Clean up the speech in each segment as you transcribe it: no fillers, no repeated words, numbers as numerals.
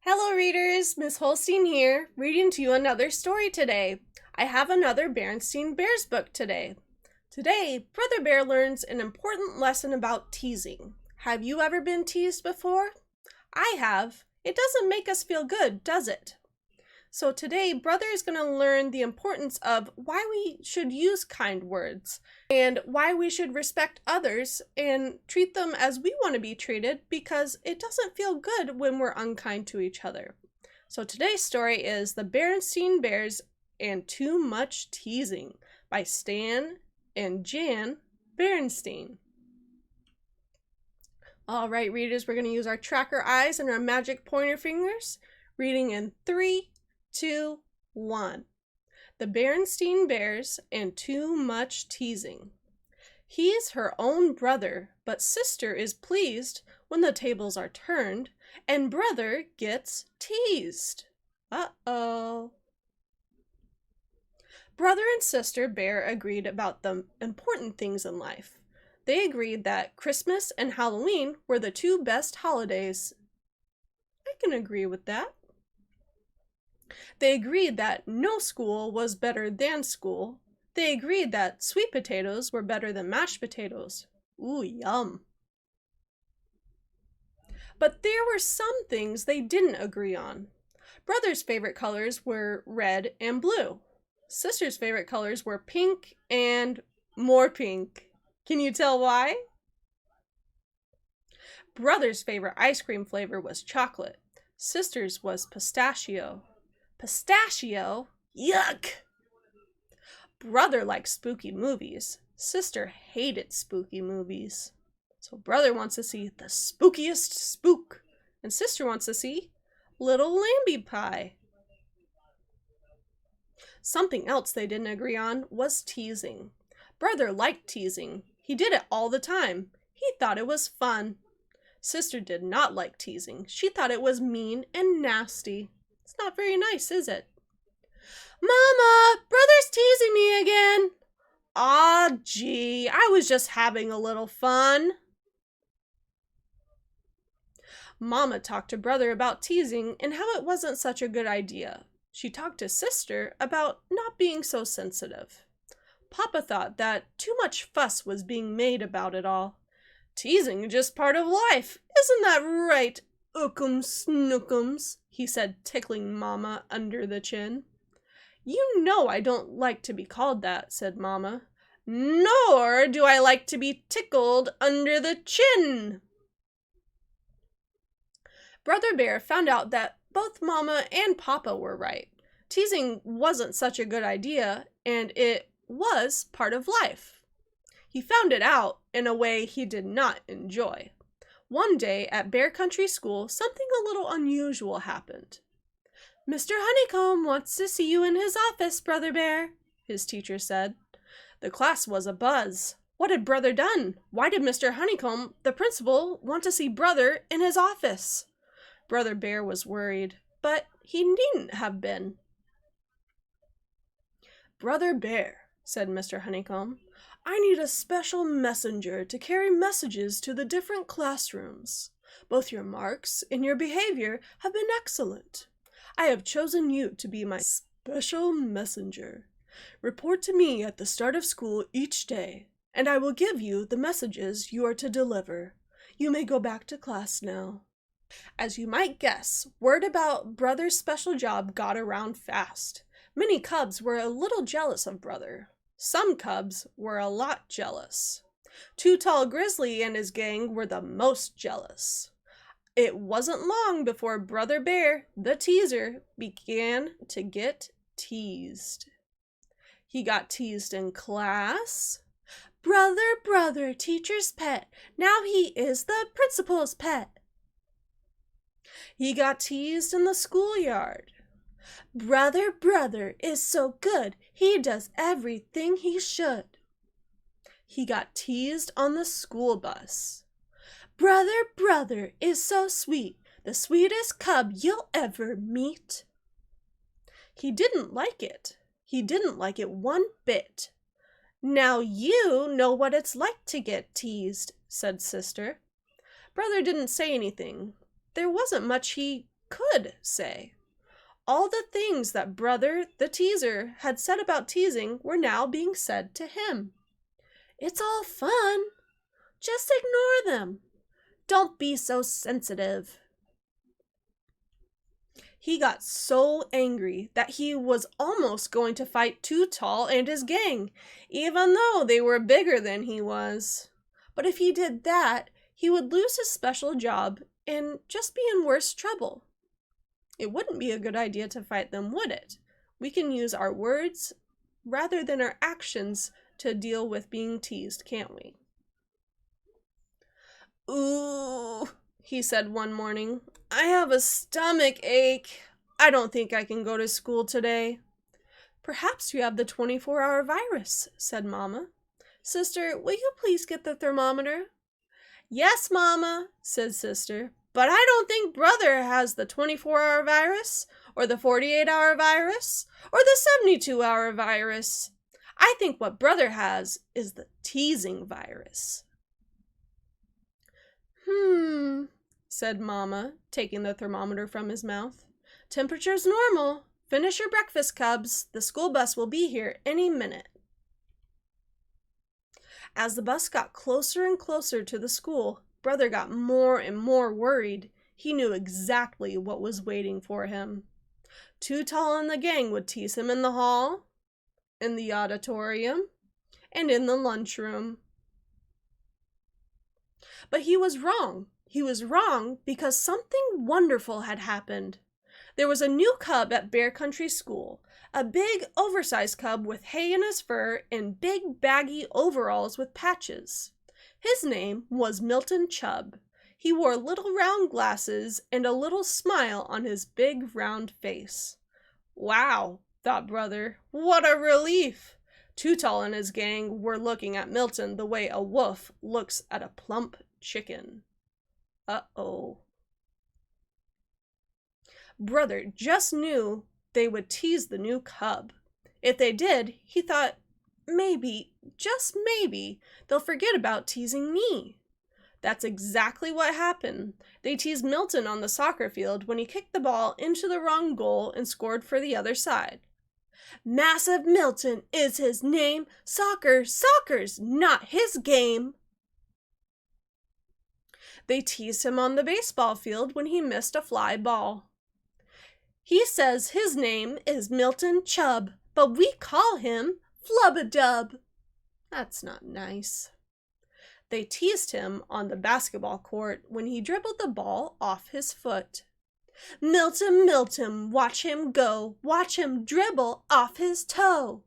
Hello readers, Miss Holstein here, reading to you another story today. I have another Berenstain Bears book today. Today, Brother Bear learns an important lesson about teasing. Have you ever been teased before? I have. It doesn't make us feel good, does it? So today, Brother is going to learn the importance of why we should use kind words and why we should respect others and treat them as we want to be treated because it doesn't feel good when we're unkind to each other. So today's story is The Berenstain Bears and Too Much Teasing by Stan and Jan Berenstain. All right, readers, we're going to use our tracker eyes and our magic pointer fingers, reading in 3, 2, 1. The Berenstain Bears and Too Much Teasing. He's her own brother, but sister is pleased when the tables are turned and brother gets teased. Uh-oh. Brother and sister Bear agreed about the important things in life. They agreed that Christmas and Halloween were the two best holidays. I can agree with that. They agreed that no school was better than school. They agreed that sweet potatoes were better than mashed potatoes. Ooh, yum. But there were some things they didn't agree on. Brother's favorite colors were red and blue. Sister's favorite colors were pink and more pink. Can you tell why? Brother's favorite ice cream flavor was chocolate. Sister's was pistachio. Pistachio? Yuck! Brother likes spooky movies. Sister hated spooky movies. So brother wants to see the spookiest spook, and sister wants to see Little Lamby Pie. Something else they didn't agree on was teasing. Brother liked teasing. He did it all the time. He thought it was fun. Sister did not like teasing. She thought it was mean and nasty. It's not very nice, is it? Mama, brother's teasing me again. Aw, gee, I was just having a little fun. Mama talked to brother about teasing and how it wasn't such a good idea. She talked to sister about not being so sensitive. Papa thought that too much fuss was being made about it all. Teasing is just part of life. Isn't that right, Ookums Snookums? He said, tickling Mama under the chin. You know I don't like to be called that, said Mama. Nor do I like to be tickled under the chin. Brother Bear found out that both Mama and Papa were right. Teasing wasn't such a good idea, and it was part of life. He found it out in a way he did not enjoy. One day at Bear Country School, something a little unusual happened. Mr. Honeycomb wants to see you in his office, Brother Bear, his teacher said. The class was abuzz. What had Brother done? Why did Mr. Honeycomb, the principal, want to see Brother in his office? Brother Bear was worried, but he needn't have been. Brother Bear, said Mr. Honeycomb, I need a special messenger to carry messages to the different classrooms. Both your marks and your behavior have been excellent. I have chosen you to be my special messenger. Report to me at the start of school each day, and I will give you the messages you are to deliver. You may go back to class now. As you might guess, word about Brother's special job got around fast. Many cubs were a little jealous of Brother. Some cubs were a lot jealous. Too-Tall-Grizzly and his gang were the most jealous. It wasn't long before Brother Bear, the teaser, began to get teased. He got teased in class. Brother, brother, teacher's pet. Now he is the principal's pet. He got teased in the schoolyard. Brother, brother is so good, he does everything he should. He got teased on the school bus. Brother, brother is so sweet, the sweetest cub you'll ever meet. He didn't like it. He didn't like it one bit. Now you know what it's like to get teased, said sister. Brother didn't say anything. There wasn't much he could say. All the things that Brother, the teaser, had said about teasing were now being said to him. It's all fun. Just ignore them. Don't be so sensitive. He got so angry that he was almost going to fight Too-Tall and his gang, even though they were bigger than he was. But if he did that, he would lose his special job and just be in worse trouble. It wouldn't be a good idea to fight them, would it? We can use our words rather than our actions to deal with being teased, can't we? Ooh, he said one morning. I have a stomach ache. I don't think I can go to school today. Perhaps you have the 24-hour virus, said Mama. Sister, will you please get the thermometer? Yes, Mama, said Sister. But I don't think Brother has the 24-hour virus, or the 48-hour virus, or the 72-hour virus. I think what Brother has is the teasing virus. Said Mama, taking the thermometer from his mouth. Temperature's normal. Finish your breakfast, cubs. The school bus will be here any minute. As the bus got closer and closer to the school, Brother got more and more worried. He knew exactly what was waiting for him. Too-Tall and the gang would tease him in the hall, in the auditorium, and in the lunchroom. But he was wrong. He was wrong because something wonderful had happened. There was a new cub at Bear Country School, a big, oversized cub with hay in his fur and big, baggy overalls with patches. His name was Milton Chubb. He wore little round glasses and a little smile on his big, round face. Wow, thought Brother, what a relief! Too-Tall and his gang were looking at Milton the way a wolf looks at a plump chicken. Uh-oh. Brother just knew they would tease the new cub. If they did, he thought, maybe, just maybe, they'll forget about teasing me. That's exactly what happened. They teased Milton on the soccer field when he kicked the ball into the wrong goal and scored for the other side. Massive Milton is his name. Soccer's not his game. They teased him on the baseball field when he missed a fly ball. He says his name is Milton Chubb, but we call him Flub-a-Dub. That's not nice. They teased him on the basketball court when he dribbled the ball off his foot. Milton, watch him go, watch him dribble off his toe.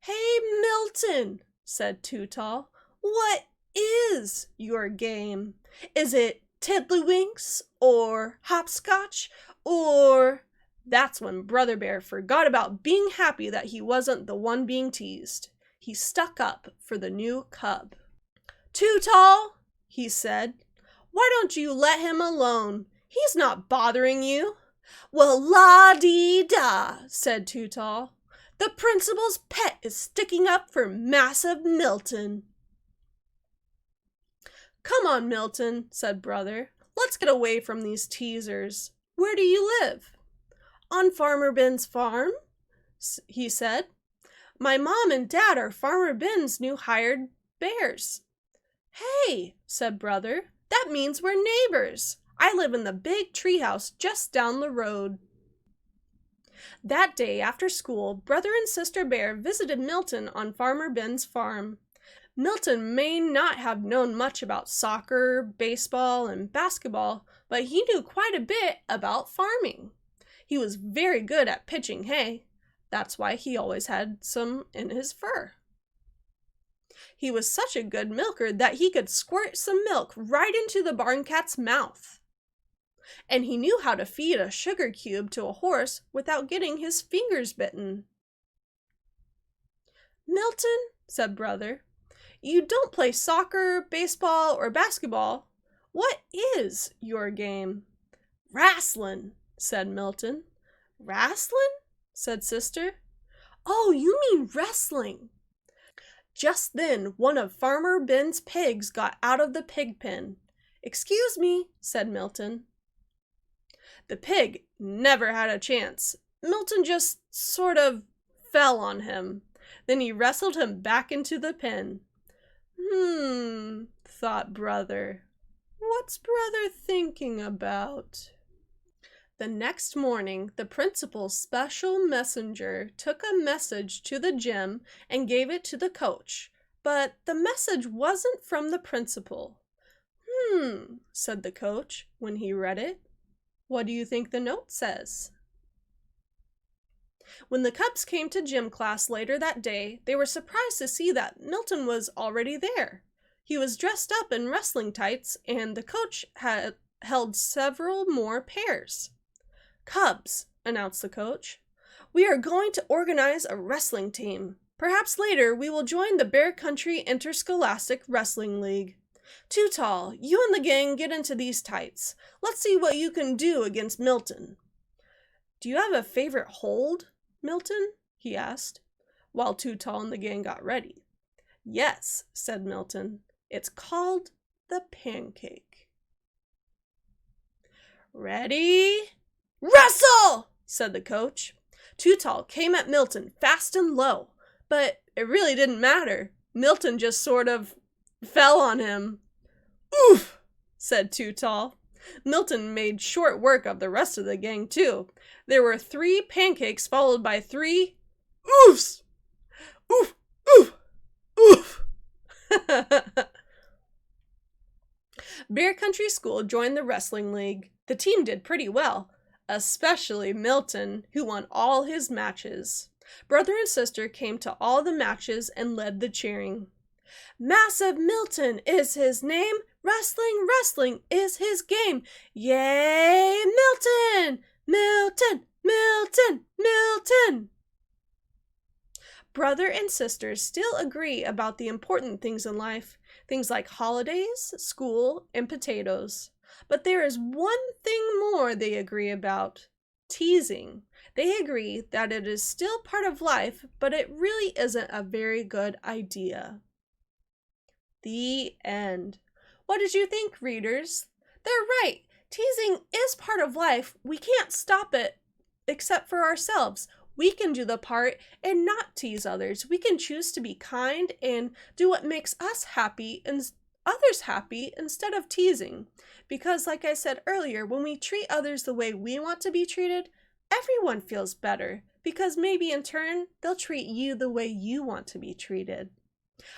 Hey, Milton, said Too-Tall, what is your game? Is it tiddlywinks or hopscotch or... That's when Brother Bear forgot about being happy that he wasn't the one being teased. He stuck up for the new cub. Too-Tall, he said, why don't you let him alone? He's not bothering you. Well, la-dee-da, said Too-Tall. The principal's pet is sticking up for Massive Milton. Come on, Milton, said Brother. Let's get away from these teasers. Where do you live? On Farmer Ben's farm, he said. My mom and dad are Farmer Ben's new hired bears. Hey, said Brother, that means we're neighbors. I live in the big treehouse just down the road. That day after school, Brother and Sister Bear visited Milton on Farmer Ben's farm. Milton may not have known much about soccer, baseball, and basketball, but he knew quite a bit about farming. He was very good at pitching hay. That's why he always had some in his fur. He was such a good milker that he could squirt some milk right into the barn cat's mouth. And he knew how to feed a sugar cube to a horse without getting his fingers bitten. Milton, said Brother, you don't play soccer, baseball, or basketball. What is your game? Wrastlin', said Milton. Wrastlin'? Said Sister. Oh, you mean wrestling. Just then, one of Farmer Ben's pigs got out of the pig pen. Excuse me, said Milton. The pig never had a chance. Milton just sort of fell on him. Then he wrestled him back into the pen. Thought Brother. What's Brother thinking about? The next morning, the principal's special messenger took a message to the gym and gave it to the coach, but the message wasn't from the principal. Said the coach when he read it. What do you think the note says? When the Cubs came to gym class later that day, they were surprised to see that Milton was already there. He was dressed up in wrestling tights, and the coach had held several more pairs. Cubs, announced the coach, we are going to organize a wrestling team. Perhaps later we will join the Bear Country Interscholastic Wrestling League. Too-Tall, you and the gang get into these tights. Let's see what you can do against Milton. Do you have a favorite hold, Milton? He asked, while Too-Tall and the gang got ready. Yes, said Milton. It's called the pancake. Ready? Wrestle! Said the coach. Too-Tall came at Milton fast and low, but it really didn't matter. Milton just sort of fell on him. Oof! Said Too-Tall. Milton made short work of the rest of the gang, too. There were 3 pancakes followed by 3 oofs! Oof! Oof! Oof! Bear Country School joined the wrestling league. The team did pretty well, especially Milton, who won all his matches. Brother and sister came to all the matches and led the cheering. Massive Milton is his name. Wrestling, wrestling is his game. Yay, Milton! Milton! Milton! Milton! Brother and sister still agree about the important things in life, things like holidays, school, and potatoes. But there is one thing more they agree about: teasing. They agree that it is still part of life, but it really isn't a very good idea. The end. What did you think, readers? They're right. Teasing is part of life. We can't stop it except for ourselves. We can do the part and not tease others. We can choose to be kind and do what makes us happy and others happy instead of teasing. Because like I said earlier, when we treat others the way we want to be treated, everyone feels better, because maybe in turn, they'll treat you the way you want to be treated.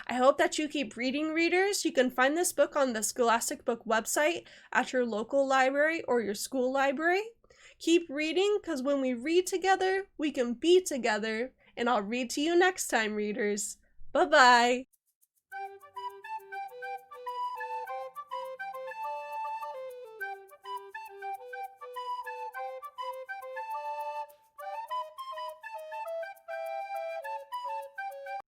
I hope that you keep reading, readers. You can find this book on the Scholastic Book website at your local library or your school library. Keep reading, because when we read together, we can be together. And I'll read to you next time, readers. Bye-bye.